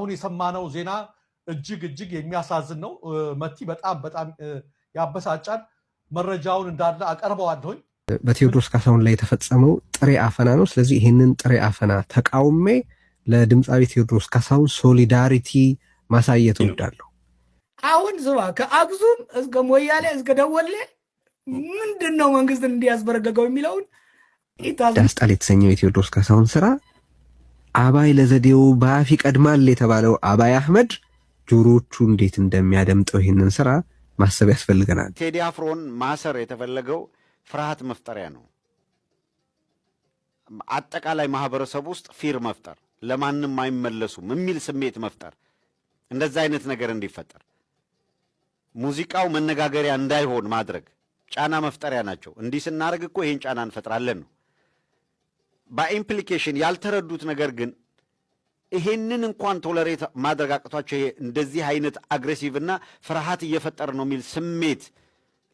አሁን የሰማነው ዜና እጅግ የሚያሳዝን ነው። መቲ በጣም ያበሳጫል። መረጃውን እንዳለ አቀርበዋለሁኝ። በቴዎድሮስ ካሳሁን ላይ የተፈጸመው ጥሬ አፈና ነው። ስለዚህ ይህንን ጥሬ አፈና ተቃውሜ ለድምፃዊ ቴዎድሮስ ካሳሁን ሶሊዳሪቲ ማሳየት እወዳለሁ። አሁን ዝባ ከአክሱም እስከ ሞያሌ እስከ ደወሌ ምንድነው መንግስትን እንዲያስበረገገው የሚለውን ዳስጣል የተሰኘው የቴዎድሮስ ካሳሁን ስራ አባይ ለዘዴው ባፊ ቀድማል የተባለው አባይ አህመድ ጆሮቹ እንዴት እንደሚያደምጠው ይህንን ስራ ማሰብ ያስፈልገናል። ቴዲ አፍሮን ማሰር የተፈለገው ፍርሃት መፍጠሪያ ነው። አጠቃላይ ማህበረሰብ ውስጥ ፊር መፍጠር፣ ለማንም አይመለሱም የሚል ስሜት መፍጠር፣ እንደዛ አይነት ነገር እንዲፈጠር ሙዚቃው መነጋገሪያ እንዳይሆን ማድረግ ጫና መፍጠሪያ ናቸው። እንዲህ ስናደርግ እኮ ይሄን ጫና እንፈጥራለን ነው። በኢምፕሊኬሽን ያልተረዱት ነገር ግን ይሄንን እንኳን ቶለሬት ማድረግ አቅቷቸው እንደዚህ አይነት አግሬሲቭ እና ፍርሃት እየፈጠር ነው የሚል ስሜት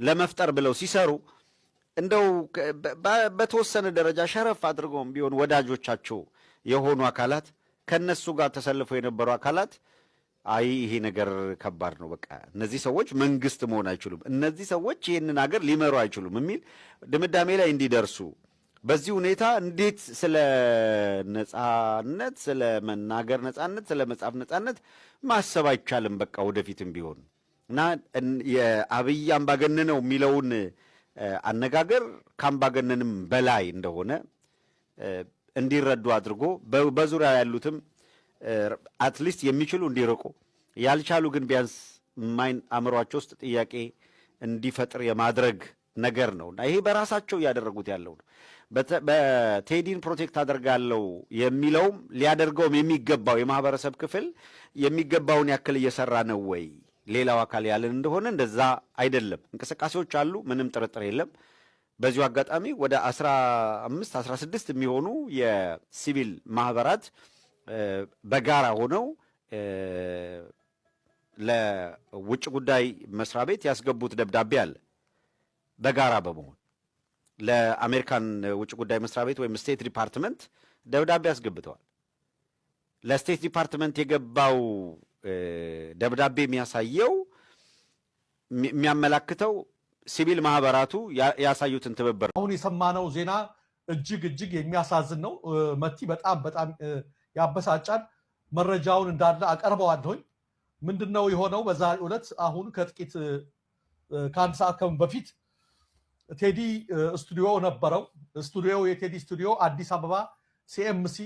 ለመፍጠር ብለው ሲሰሩ እንደው በተወሰነ ደረጃ ሸረፍ አድርገውም ቢሆን ወዳጆቻቸው የሆኑ አካላት ከነሱ ጋር ተሰልፈው የነበሩ አካላት አይ ይሄ ነገር ከባድ ነው፣ በቃ እነዚህ ሰዎች መንግስት መሆን አይችሉም፣ እነዚህ ሰዎች ይህንን ሀገር ሊመሩ አይችሉም የሚል ድምዳሜ ላይ እንዲደርሱ በዚህ ሁኔታ እንዴት ስለ ነጻነት፣ ስለ መናገር ነጻነት፣ ስለ መጻፍ ነጻነት ማሰብ አይቻልም በቃ ወደፊትም ቢሆን እና የአብይ አምባገነነው የሚለውን አነጋገር ከአምባገነንም በላይ እንደሆነ እንዲረዱ አድርጎ በዙሪያ ያሉትም አትሊስት የሚችሉ እንዲርቁ ያልቻሉ ግን ቢያንስ ማይን አእምሯቸው ውስጥ ጥያቄ እንዲፈጥር የማድረግ ነገር ነው እና ይሄ በራሳቸው እያደረጉት ያለው ነው። በቴዲን ፕሮቴክት አደርጋለሁ የሚለውም ሊያደርገውም የሚገባው የማህበረሰብ ክፍል የሚገባውን ያክል እየሰራ ነው ወይ? ሌላው አካል ያለን እንደሆነ እንደዛ አይደለም። እንቅስቃሴዎች አሉ፣ ምንም ጥርጥር የለም። በዚሁ አጋጣሚ ወደ 15 16 የሚሆኑ የሲቪል ማህበራት በጋራ ሆነው ለውጭ ጉዳይ መስሪያ ቤት ያስገቡት ደብዳቤ አለ። በጋራ በመሆን ለአሜሪካን ውጭ ጉዳይ መስሪያ ቤት ወይም ስቴት ዲፓርትመንት ደብዳቤ አስገብተዋል። ለስቴት ዲፓርትመንት የገባው ደብዳቤ የሚያሳየው የሚያመላክተው ሲቪል ማህበራቱ ያሳዩትን ትብብር። አሁን የሰማነው ዜና እጅግ የሚያሳዝን ነው። መቲ በጣም ያበሳጫል። መረጃውን እንዳለ አቀርበዋለሁኝ። ምንድነው የሆነው? በዛሬው ዕለት አሁን ከጥቂት ከአንድ ሰዓት በፊት ቴዲ ስቱዲዮ ነበረው። የቴዲ ስቱዲዮ አዲስ አበባ ሲኤምሲ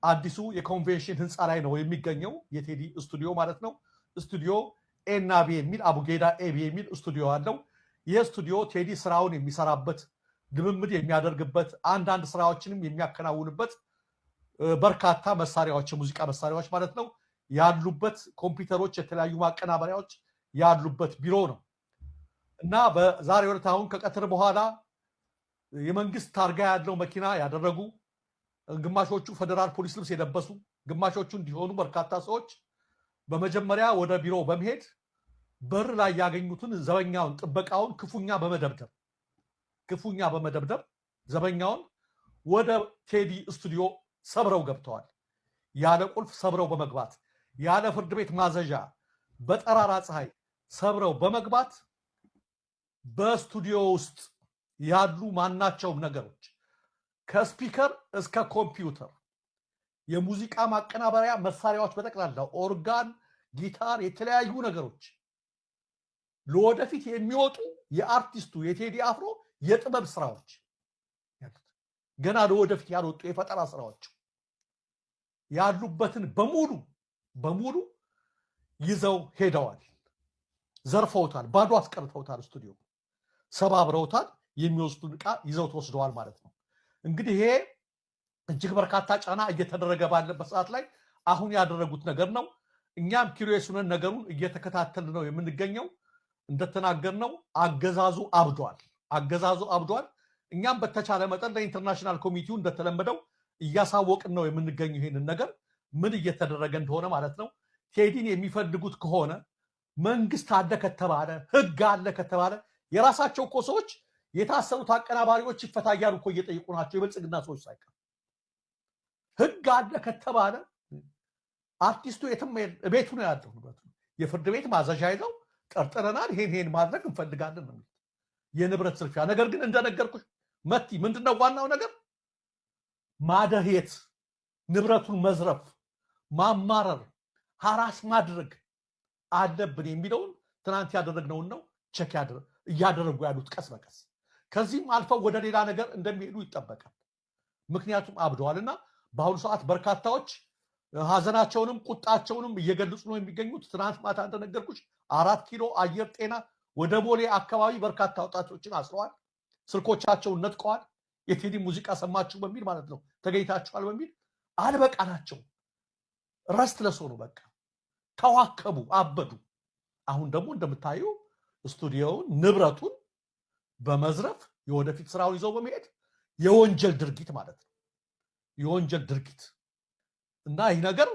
አዲሱ የኮንቬንሽን ህንፃ ላይ ነው የሚገኘው፣ የቴዲ ስቱዲዮ ማለት ነው። ስቱዲዮ ኤና ቢ የሚል አቡጌዳ ኤቢ የሚል ስቱዲዮ አለው። ይህ ስቱዲዮ ቴዲ ስራውን የሚሰራበት፣ ልምምድ የሚያደርግበት፣ አንዳንድ ስራዎችንም የሚያከናውንበት በርካታ መሳሪያዎች፣ የሙዚቃ መሳሪያዎች ማለት ነው ያሉበት፣ ኮምፒውተሮች፣ የተለያዩ ማቀናበሪያዎች ያሉበት ቢሮ ነው እና በዛሬው ዕለት አሁን ከቀትር በኋላ የመንግስት ታርጋ ያለው መኪና ያደረጉ፣ ግማሾቹ ፌደራል ፖሊስ ልብስ የለበሱ፣ ግማሾቹ እንዲሆኑ በርካታ ሰዎች በመጀመሪያ ወደ ቢሮ በመሄድ በር ላይ ያገኙትን ዘበኛውን፣ ጥበቃውን ክፉኛ በመደብደብ ዘበኛውን ወደ ቴዲ ስቱዲዮ ሰብረው ገብተዋል። ያለ ቁልፍ ሰብረው በመግባት ያለ ፍርድ ቤት ማዘዣ በጠራራ ፀሐይ ሰብረው በመግባት በስቱዲዮ ውስጥ ያሉ ማናቸውም ነገሮች ከስፒከር እስከ ኮምፒውተር፣ የሙዚቃ ማቀናበሪያ መሳሪያዎች በጠቅላላ ኦርጋን፣ ጊታር፣ የተለያዩ ነገሮች ለወደፊት የሚወጡ የአርቲስቱ የቴዲ አፍሮ የጥበብ ስራዎች ገና ለወደፊት ያልወጡ የፈጠራ ስራዎች ያሉበትን በሙሉ ይዘው ሄደዋል። ዘርፈውታል፣ ባዶ አስቀርተውታል፣ ስቱዲዮ ሰባብረውታል። የሚወስዱን ዕቃ ይዘው ተወስደዋል ማለት ነው። እንግዲህ ይሄ እጅግ በርካታ ጫና እየተደረገ ባለበት ሰዓት ላይ አሁን ያደረጉት ነገር ነው። እኛም ኪሪየስ ሆነን ነገሩን እየተከታተልን ነው የምንገኘው። እንደተናገርነው አገዛዙ አብዷል። እኛም በተቻለ መጠን ለኢንተርናሽናል ኮሚቴው እንደተለመደው እያሳወቅን ነው የምንገኘው ይሄንን ነገር ምን እየተደረገ እንደሆነ ማለት ነው። ቴዲን የሚፈልጉት ከሆነ መንግስት አለ ከተባለ፣ ህግ አለ ከተባለ የራሳቸው እኮ ሰዎች የታሰሩት አቀናባሪዎች ይፈታያሉ እኮ እየጠየቁ ናቸው፣ የብልጽግና ሰዎች ሳይቀር። ህግ አለ ከተባለ አርቲስቱ የትም ቤቱ ነው ያለው። የፍርድ ቤት ማዘዣ ይዘው ጠርጥረናል፣ ይሄን ማድረግ እንፈልጋለን ነው የንብረት ዝርፊያ። ነገር ግን እንደነገርኩሽ መቲ ምንድነው ዋናው ነገር? ማደህየት፣ ንብረቱን መዝረፍ፣ ማማረር፣ ሀራስ ማድረግ አለብን የሚለውን ትናንት ያደረግነውን ነው ቸክ እያደረጉ ያሉት ቀስ በቀስ። ከዚህም አልፈው ወደ ሌላ ነገር እንደሚሄዱ ይጠበቃል። ምክንያቱም አብደዋልና በአሁኑ ሰዓት በርካታዎች ሀዘናቸውንም ቁጣቸውንም እየገለጹ ነው የሚገኙት። ትናንት ማታ እንደነገርኩሽ 4 ኪሎ አየር ጤና ወደ ቦሌ አካባቢ በርካታ ወጣቶችን አስረዋል። ስልኮቻቸውን ነጥቀዋል። የቴዲ ሙዚቃ ሰማችሁ በሚል ማለት ነው ተገኝታችኋል በሚል አልበቃናቸው። ረስት ለሶኑ በቃ ተዋከቡ፣ አበዱ። አሁን ደግሞ እንደምታዩ ስቱዲዮውን ንብረቱን በመዝረፍ የወደፊት ስራውን ይዘው በመሄድ የወንጀል ድርጊት ማለት ነው የወንጀል ድርጊት እና ይህ ነገር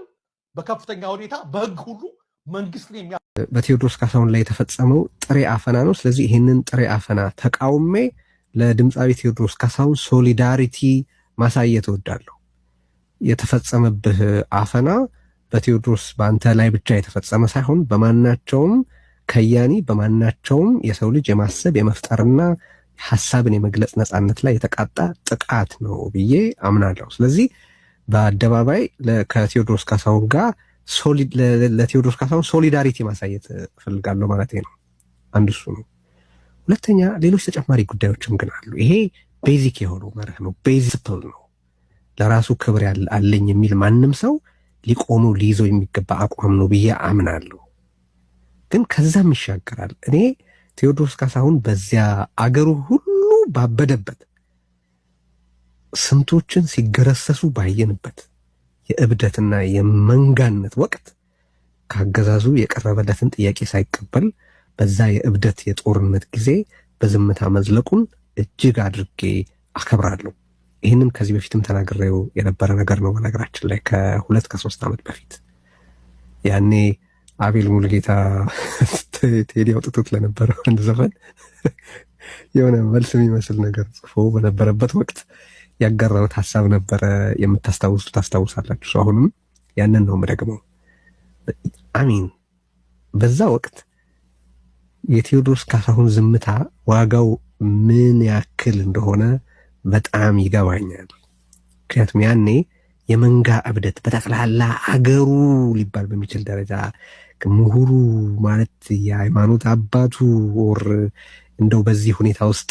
በከፍተኛ ሁኔታ በህግ ሁሉ መንግስትን በቴዎድሮስ ካሳሁን ላይ የተፈጸመው ጥሬ አፈና ነው። ስለዚህ ይህንን ጥሬ አፈና ተቃውሜ ለድምፃዊ ቴዎድሮስ ካሳሁን ሶሊዳሪቲ ማሳየት እወዳለሁ። የተፈጸመብህ አፈና በቴዎድሮስ በአንተ ላይ ብቻ የተፈጸመ ሳይሆን በማናቸውም ከያኒ በማናቸውም የሰው ልጅ የማሰብ የመፍጠርና ሐሳብን የመግለጽ ነፃነት ላይ የተቃጣ ጥቃት ነው ብዬ አምናለሁ። ስለዚህ በአደባባይ ከቴዎድሮስ ካሳሁን ጋር ለቴዎድሮስ ካሳሁን ሶሊዳሪቲ ማሳየት እፈልጋለሁ ማለት ነው። አንዱ እሱ ነው። ሁለተኛ ሌሎች ተጨማሪ ጉዳዮችም ግን አሉ። ይሄ ቤዚክ የሆነው መርህ ነው፣ ቤዚክል ነው። ለራሱ ክብር አለኝ የሚል ማንም ሰው ሊቆመው ሊይዘው የሚገባ አቋም ነው ብዬ አምናለሁ። ግን ከዛም ይሻገራል። እኔ ቴዎድሮስ ካሳሁን በዚያ አገሩ ሁሉ ባበደበት ስንቶችን ሲገረሰሱ ባየንበት የእብደትና የመንጋነት ወቅት ካገዛዙ የቀረበለትን ጥያቄ ሳይቀበል በዛ የእብደት የጦርነት ጊዜ በዝምታ መዝለቁን እጅግ አድርጌ አከብራለሁ። ይህንን ከዚህ በፊትም ተናግሬው የነበረ ነገር ነው። በነገራችን ላይ ከ2-3 ዓመት በፊት ያኔ አቤል ሙሉጌታ ቴዲ አውጥቶት ለነበረው አንድ ዘፈን የሆነ መልስ የሚመስል ነገር ጽፎ በነበረበት ወቅት ያጋራሁት ሀሳብ ነበረ። የምታስታውሱ ታስታውሳላችሁ። አሁንም ያንን ነው የምደግመው። አሚን በዛ ወቅት የቴዎድሮስ ካሳሁን ዝምታ ዋጋው ምን ያክል እንደሆነ በጣም ይገባኛል። ምክንያቱም ያኔ የመንጋ እብደት በጠቅላላ አገሩ ሊባል በሚችል ደረጃ ምሁሩ ማለት የሃይማኖት አባቱ ወር እንደው በዚህ ሁኔታ ውስጥ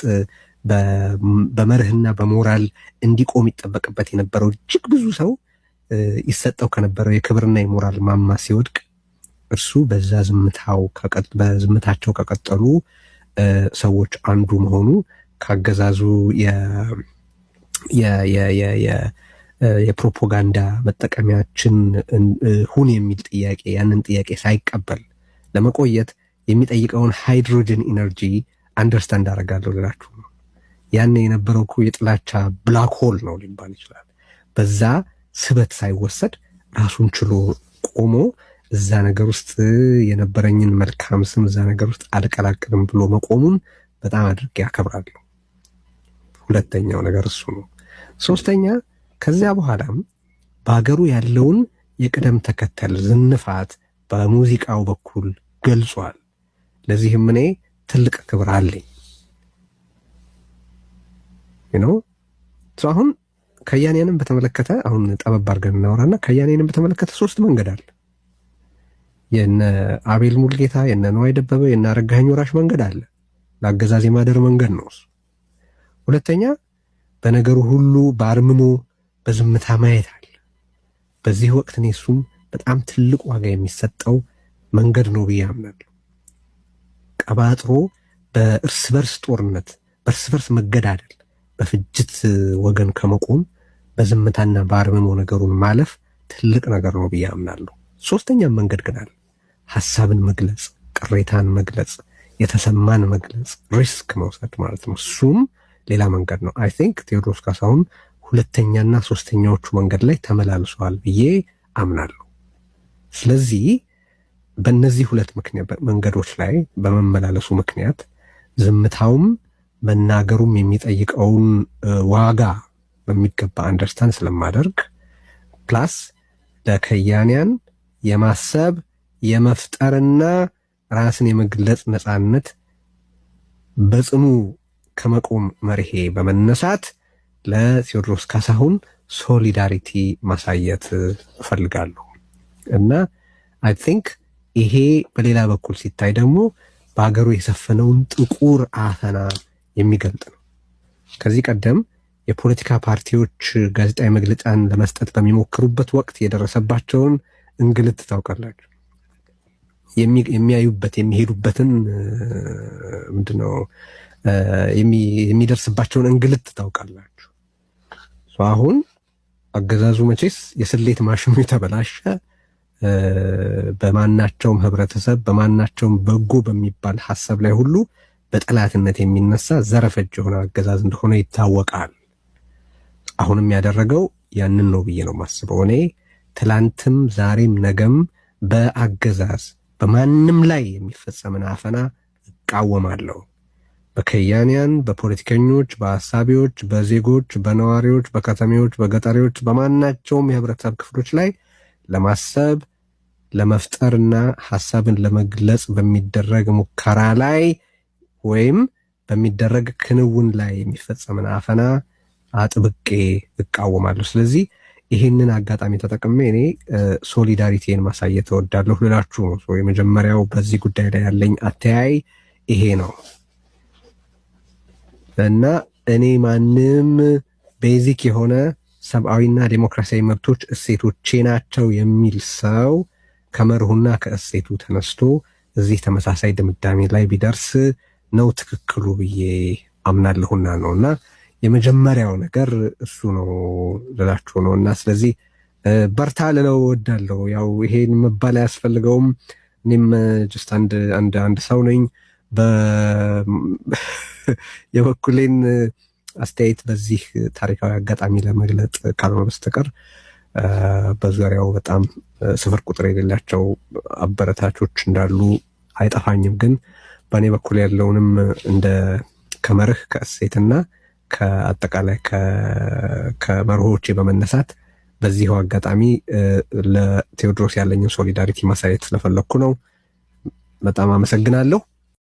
በመርህና በሞራል እንዲቆም ይጠበቅበት የነበረው እጅግ ብዙ ሰው ይሰጠው ከነበረው የክብርና የሞራል ማማ ሲወድቅ እርሱ በዛ በዝምታቸው ከቀጠሉ ሰዎች አንዱ መሆኑ ካገዛዙ የፕሮፓጋንዳ መጠቀሚያችን ሁን የሚል ጥያቄ ያንን ጥያቄ ሳይቀበል ለመቆየት የሚጠይቀውን ሃይድሮጅን ኢነርጂ አንደርስታንድ አደርጋለሁ ልላችሁ ነው። ያኔ የነበረው እኮ የጥላቻ ብላክ ሆል ነው ሊባል ይችላል። በዛ ስበት ሳይወሰድ ራሱን ችሎ ቆሞ እዛ ነገር ውስጥ የነበረኝን መልካም ስም እዛ ነገር ውስጥ አልቀላቅልም ብሎ መቆሙን በጣም አድርጌ አከብራለሁ። ሁለተኛው ነገር እሱ ነው። ሶስተኛ ከዚያ በኋላም በሀገሩ ያለውን የቅደም ተከተል ዝንፋት በሙዚቃው በኩል ገልጿል። ለዚህም እኔ ትልቅ ክብር አለኝ። አሁን ከያኔንም በተመለከተ አሁን ጠበብ አድርገን እናወራና ከያኔንም በተመለከተ 3 መንገድ አለ። የነ አቤል ሙልጌታ፣ የነ ነዋይ ደበበ፣ የነ አረጋኸኝ ወራሽ መንገድ አለ። ለአገዛዝ የማደር መንገድ ነው እሱ። ሁለተኛ በነገሩ ሁሉ በአርምሞ በዝምታ ማየት አለ። በዚህ ወቅት እኔ እሱም በጣም ትልቅ ዋጋ የሚሰጠው መንገድ ነው ብዬ አምናለሁ። ቀባጥሮ በእርስ በርስ ጦርነት በእርስ በርስ መገዳደል በፍጅት ወገን ከመቆም በዝምታና በአርምሞ ነገሩን ማለፍ ትልቅ ነገር ነው ብዬ አምናለሁ። ሶስተኛም መንገድ ግን አለ። ሐሳብን መግለጽ፣ ቅሬታን መግለጽ፣ የተሰማን መግለጽ፣ ሪስክ መውሰድ ማለት ነው። እሱም ሌላ መንገድ ነው። አይ ቲንክ ቴዎድሮስ ካሳሁን ሁለተኛና ሶስተኛዎቹ መንገድ ላይ ተመላልሰዋል ብዬ አምናለሁ። ስለዚህ በእነዚህ ሁለት መንገዶች ላይ በመመላለሱ ምክንያት ዝምታውም መናገሩም የሚጠይቀውን ዋጋ በሚገባ አንደርስታንድ ስለማደርግ ፕላስ ለከያንያን የማሰብ የመፍጠርና ራስን የመግለጽ ነፃነት በጽኑ ከመቆም መርሄ በመነሳት ለቴዎድሮስ ካሳሁን ሶሊዳሪቲ ማሳየት እፈልጋለሁ እና አይ ቲንክ ይሄ በሌላ በኩል ሲታይ ደግሞ በሀገሩ የሰፈነውን ጥቁር አፈና የሚገልጥ ነው። ከዚህ ቀደም የፖለቲካ ፓርቲዎች ጋዜጣዊ መግለጫን ለመስጠት በሚሞክሩበት ወቅት የደረሰባቸውን እንግልት ታውቃላችሁ። የሚያዩበት የሚሄዱበትን ምንድነው የሚደርስባቸውን እንግልት ታውቃላችሁ። አሁን አገዛዙ መቼስ የስሌት ማሽኑ የተበላሸ በማናቸውም ህብረተሰብ በማናቸውም በጎ በሚባል ሐሳብ ላይ ሁሉ በጠላትነት የሚነሳ ዘረፈጅ የሆነ አገዛዝ እንደሆነ ይታወቃል። አሁንም ያደረገው ያንን ነው ብዬ ነው ማስበው። እኔ ትላንትም ዛሬም ነገም በአገዛዝ በማንም ላይ የሚፈጸምን አፈና እቃወማለሁ። በከያንያን፣ በፖለቲከኞች፣ በአሳቢዎች፣ በዜጎች፣ በነዋሪዎች፣ በከተሜዎች፣ በገጠሪዎች በማናቸውም የህብረተሰብ ክፍሎች ላይ ለማሰብ ለመፍጠርና ሐሳብን ለመግለጽ በሚደረግ ሙከራ ላይ ወይም በሚደረግ ክንውን ላይ የሚፈጸምን አፈና አጥብቄ እቃወማለሁ። ስለዚህ ይህንን አጋጣሚ ተጠቅሜ እኔ ሶሊዳሪቲን ማሳየት እወዳለሁ ልላችሁ ነው። የመጀመሪያው በዚህ ጉዳይ ላይ ያለኝ አተያይ ይሄ ነው እና እኔ ማንም ቤዚክ የሆነ ሰብአዊና ዴሞክራሲያዊ መብቶች እሴቶቼ ናቸው የሚል ሰው ከመርሁና ከእሴቱ ተነስቶ እዚህ ተመሳሳይ ድምዳሜ ላይ ቢደርስ ነው ትክክሉ ብዬ አምናለሁና ነውና የመጀመሪያው ነገር እሱ ነው ልላችሁ ነው። እና ስለዚህ በርታ ልለው እወዳለሁ። ያው ይሄን መባል አያስፈልገውም። እኔም ጀስት አንድ ሰው ነኝ። የበኩሌን አስተያየት በዚህ ታሪካዊ አጋጣሚ ለመግለጥ ካልሆነ በስተቀር በዙሪያው በጣም ስፍር ቁጥር የሌላቸው አበረታቾች እንዳሉ አይጠፋኝም። ግን በእኔ በኩል ያለውንም እንደ ከመርህ ከእሴትና ከአጠቃላይ ከመርሆቼ በመነሳት በዚሁ አጋጣሚ ለቴዎድሮስ ያለኝን ሶሊዳሪቲ ማሳየት ስለፈለኩ ነው። በጣም አመሰግናለሁ።